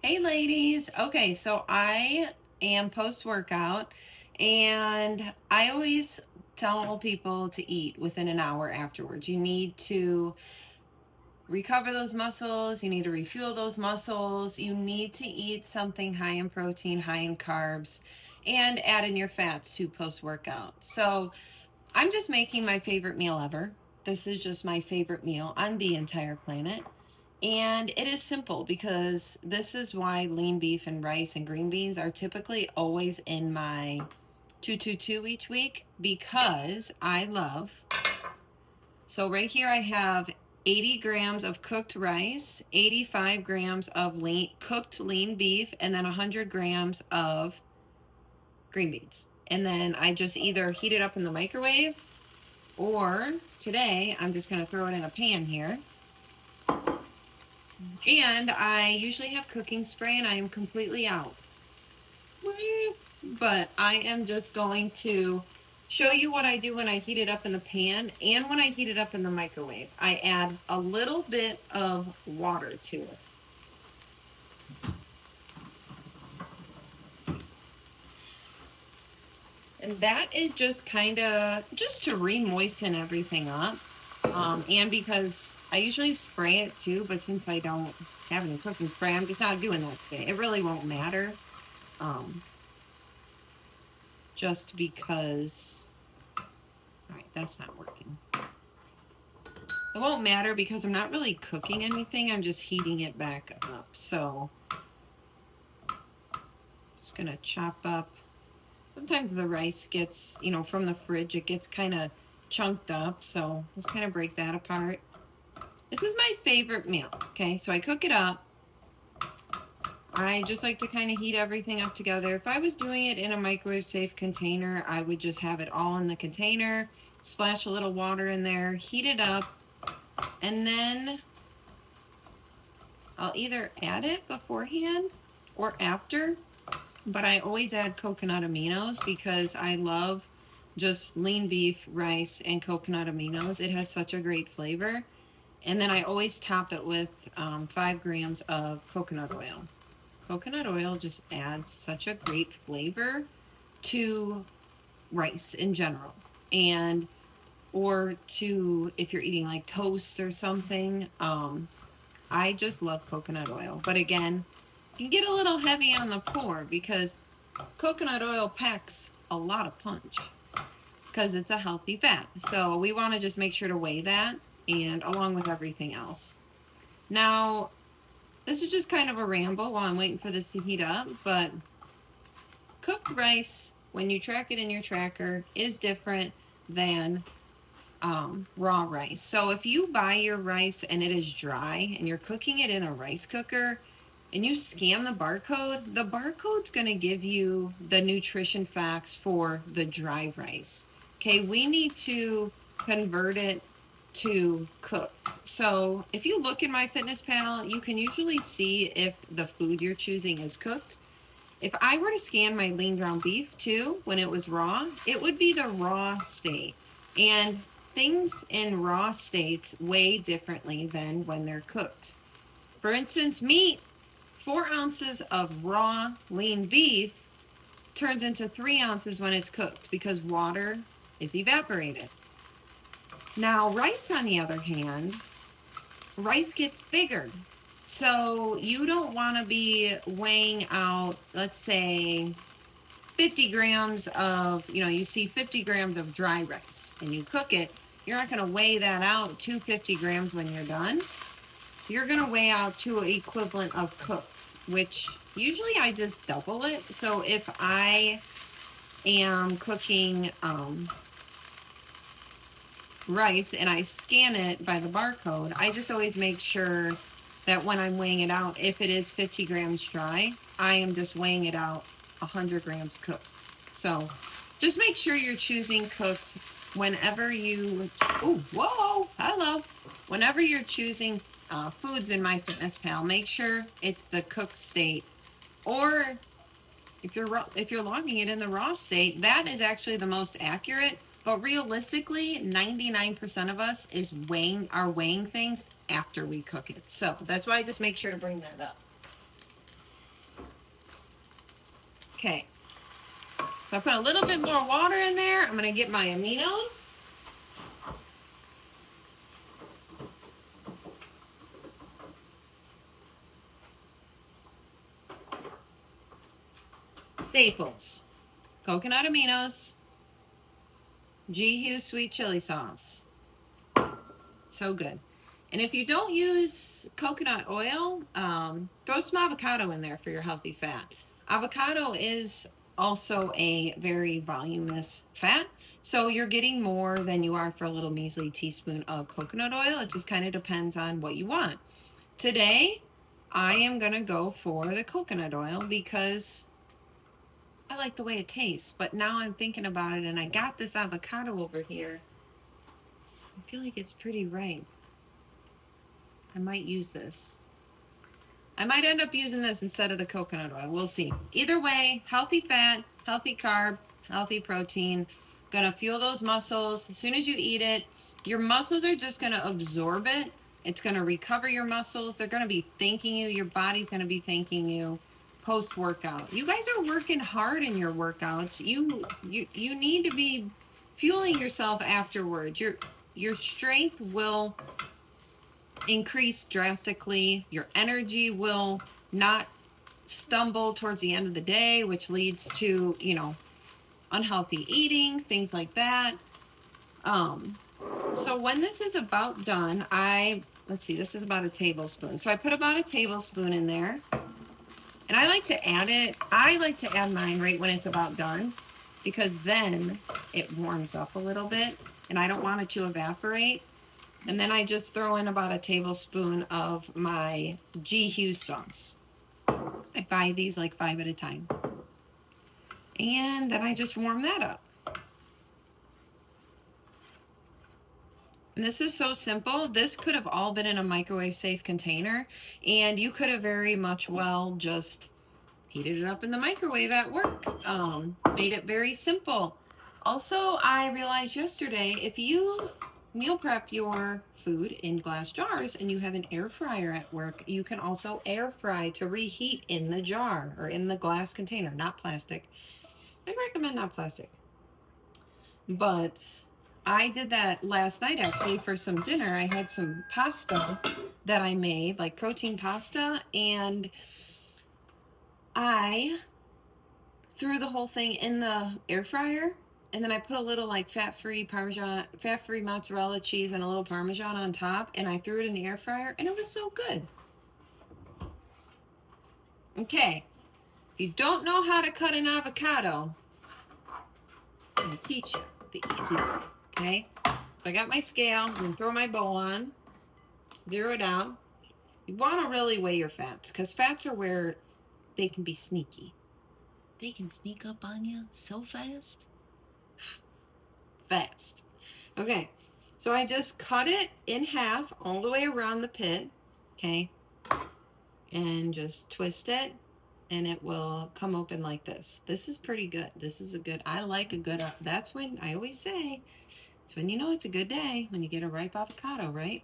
Hey ladies. Okay, so I am post-workout and I always tell people to eat within an hour afterwards. You need to recover those muscles, you need to refuel those muscles, you need to eat something high in protein, high in carbs, and add in your fats to post-workout. So I'm just making my favorite meal ever. This is just my favorite meal on the entire planet. And it is simple because this is why lean beef and rice and green beans are typically always in my 222 each week because I love. So right here I have 80 grams of cooked rice, 85 grams of cooked lean beef, and then 100 grams of green beans. And then I just either heat it up in the microwave or today I'm just going to throw it in a pan here. And I usually have cooking spray and I am completely out. But I am just going to show you what I do when I heat it up in the pan and when I heat it up in the microwave. I add a little bit of water to it. And that is just kind of just to re-moisten everything up. And because I usually spray it too, but since I don't have any cooking spray, I'm just not doing that today. It really won't matter. Just because, all right, that's not working. It won't matter because I'm not really cooking anything. I'm just heating it back up. So just gonna chop up. Sometimes the rice gets, from the fridge, it gets kind of chunked up. So let's kind of break that apart. This is my favorite meal. Okay, so I cook it up. I just like to kind of heat everything up together. If I was doing it in a microwave safe container, I would just have it all in the container, splash a little water in there, heat it up, and then I'll either add it beforehand or after, but I always add coconut aminos because I love just lean beef, rice, and coconut aminos. It has such a great flavor. And then I always top it with 5 grams of coconut oil. Coconut oil just adds such a great flavor to rice in general. And or to if you're eating like toast or something. I just love coconut oil. But again, you can get a little heavy on the pour because coconut oil packs a lot of punch because it's a healthy fat. So we want to just make sure to weigh that and along with everything else. Now, this is just kind of a ramble while I'm waiting for this to heat up, but cooked rice, when you track it in your tracker, is different than raw rice. So if you buy your rice and it is dry and you're cooking it in a rice cooker and you scan the barcode's going to give you the nutrition facts for the dry rice. Okay, we need to convert it to cook. So if you look in MyFitnessPal, you can usually see if the food you're choosing is cooked. If I were to scan my lean ground beef too, when it was raw, it would be the raw state. And things in raw states weigh differently than when they're cooked. For instance, meat, 4 ounces of raw lean beef turns into 3 ounces when it's cooked because water is evaporated. Now, rice, on the other hand, rice gets bigger. So you don't want to be weighing out, let's say, 50 grams of, you see 50 grams of dry rice and you cook it. You're not going to weigh that out to 50 grams when you're done. You're going to weigh out to an equivalent of cooked, which usually I just double it. So if I am cooking rice and I scan it by the barcode, I just always make sure that when I'm weighing it out, if it is 50 grams dry, I am just weighing it out 100 grams cooked. So just make sure you're choosing cooked whenever you, whenever you're choosing foods in MyFitnessPal, make sure it's the cooked state. Or if you're logging it in the raw state, that is actually the most accurate. But realistically, 99% of us are weighing things after we cook it. So that's why I just make sure to bring that up. Okay. So I put a little bit more water in there. I'm going to get my aminos. Staples. Coconut aminos. G. Hughes sweet chili sauce. So good. And if you don't use coconut oil, throw some avocado in there for your healthy fat. Avocado is also a very voluminous fat, so you're getting more than you are for a little measly teaspoon of coconut oil. It just kind of depends on what you want. Today, I am going to go for the coconut oil because I like the way it tastes, but now I'm thinking about it and I got this avocado over here. I feel like it's pretty ripe. I might use this. I might end up using this instead of the coconut oil. We'll see. Either way, healthy fat, healthy carb, healthy protein. Gonna fuel those muscles. As soon as you eat it, your muscles are just gonna absorb it. It's gonna recover your muscles. They're gonna be thanking you. Your body's gonna be thanking you post-workout. You guys are working hard in your workouts. You need to be fueling yourself afterwards. Your strength will increase drastically. Your energy will not stumble towards the end of the day, which leads to, unhealthy eating, things like that. So when this is about done, let's see, this is about a tablespoon. So I put about a tablespoon in there. And I like to add mine right when it's about done, because then it warms up a little bit and I don't want it to evaporate. And then I just throw in about a tablespoon of my G. Hughes sauce. I buy these like 5 at a time. And then I just warm that up. And this is so simple. This could have all been in a microwave safe container, and you could have very much well just heated it up in the microwave at work. Made it very simple. Also, I realized yesterday, if you meal prep your food in glass jars and you have an air fryer at work, you can also air fry to reheat in the jar or in the glass container, not plastic. I recommend not plastic. But I did that last night actually for some dinner. I had some pasta that I made, like protein pasta, and I threw the whole thing in the air fryer, and then I put a little like fat-free mozzarella cheese and a little Parmesan on top, and I threw it in the air fryer, and it was so good. Okay, if you don't know how to cut an avocado, I'm going to teach you the easy way, okay? So I got my scale. I'm going to throw my bowl on, zero it out. You want to really weigh your fats, because fats are where they can be sneaky. They can sneak up on you so fast. Fast. Okay, so I just cut it in half all the way around the pit, okay? And just twist it, and it will come open like this. This is pretty good. I like a good, that's when, I always say, it's when you know it's a good day, when you get a ripe avocado, right?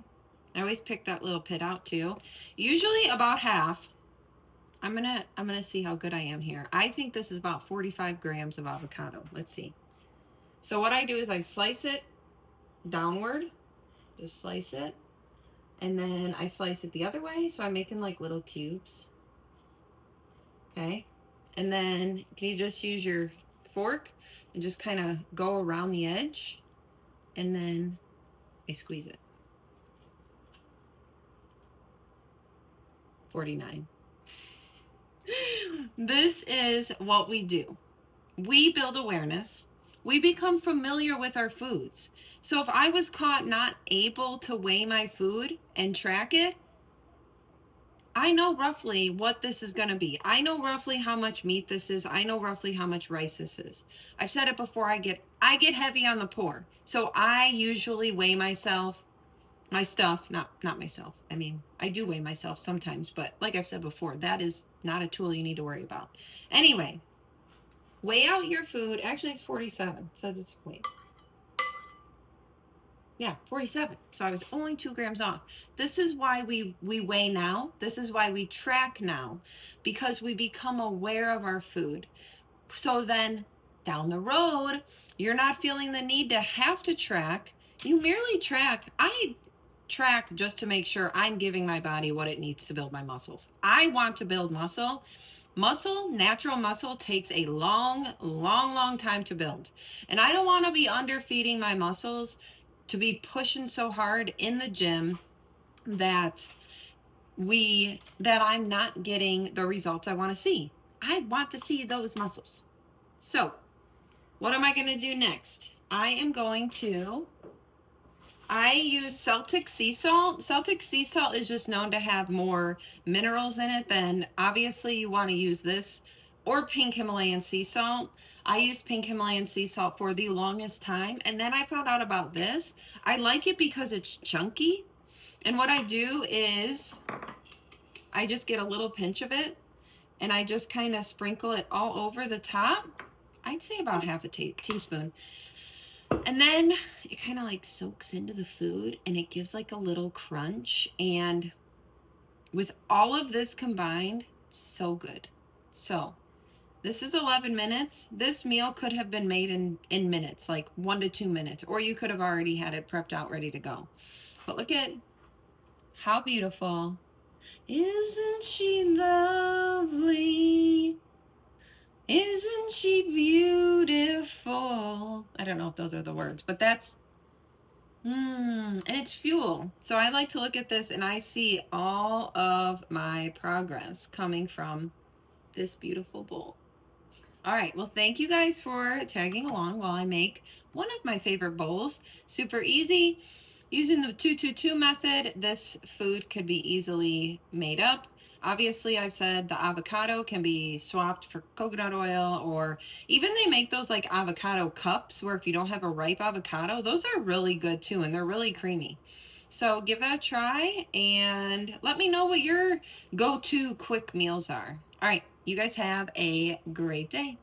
I always pick that little pit out too. Usually about half. I'm gonna see how good I am here. I think this is about 45 grams of avocado. Let's see. So what I do is I slice it downward, just slice it, and then I slice it the other way, so I'm making like little cubes. Okay, and then can you just use your fork and just kind of go around the edge, and then I squeeze it. 49. This is what we do. We build awareness. We become familiar with our foods. So if I was caught not able to weigh my food and track it, I know roughly what this is going to be. I know roughly how much meat this is. I know roughly how much rice this is. I've said it before, I get heavy on the pour. So I usually weigh myself, my stuff, not myself. I mean, I do weigh myself sometimes, but like I've said before, that is not a tool you need to worry about. Anyway, weigh out your food. Actually, it's 47. It says it's, wait. Yeah, 47. So I was only 2 grams off. This is why we weigh now. This is why we track now, because we become aware of our food. So then down the road, you're not feeling the need to have to track. You merely track. I track just to make sure I'm giving my body what it needs to build my muscles. I want to build muscle. Natural muscle takes a long time to build. And I don't want to be underfeeding my muscles to be pushing so hard in the gym that I'm not getting the results I want to see. I want to see those muscles. So, what am I going to do next? I use Celtic sea salt. Celtic sea salt is just known to have more minerals in it than, obviously, you want to use this or pink Himalayan sea salt. I used pink Himalayan sea salt for the longest time, and then I found out about this. I like it because it's chunky, and what I do is I just get a little pinch of it, and I just kind of sprinkle it all over the top. I'd say about half a teaspoon. And then it kind of like soaks into the food and it gives like a little crunch. And with all of this combined, so good. So this is 11 minutes. This meal could have been made in minutes, like 1 to 2 minutes, or you could have already had it prepped out ready to go. But look at how beautiful. Isn't she lovely? Isn't she beautiful? I don't know if those are the words, but that's, and it's fuel. So I like to look at this and I see all of my progress coming from this beautiful bowl. All right, well, thank you guys for tagging along while I make one of my favorite bowls. Super easy. Using the 2-2-2 method, this food could be easily made up. Obviously, I've said the avocado can be swapped for coconut oil, or even they make those like avocado cups where if you don't have a ripe avocado, those are really good too, and they're really creamy. So give that a try and let me know what your go-to quick meals are. All right, you guys have a great day.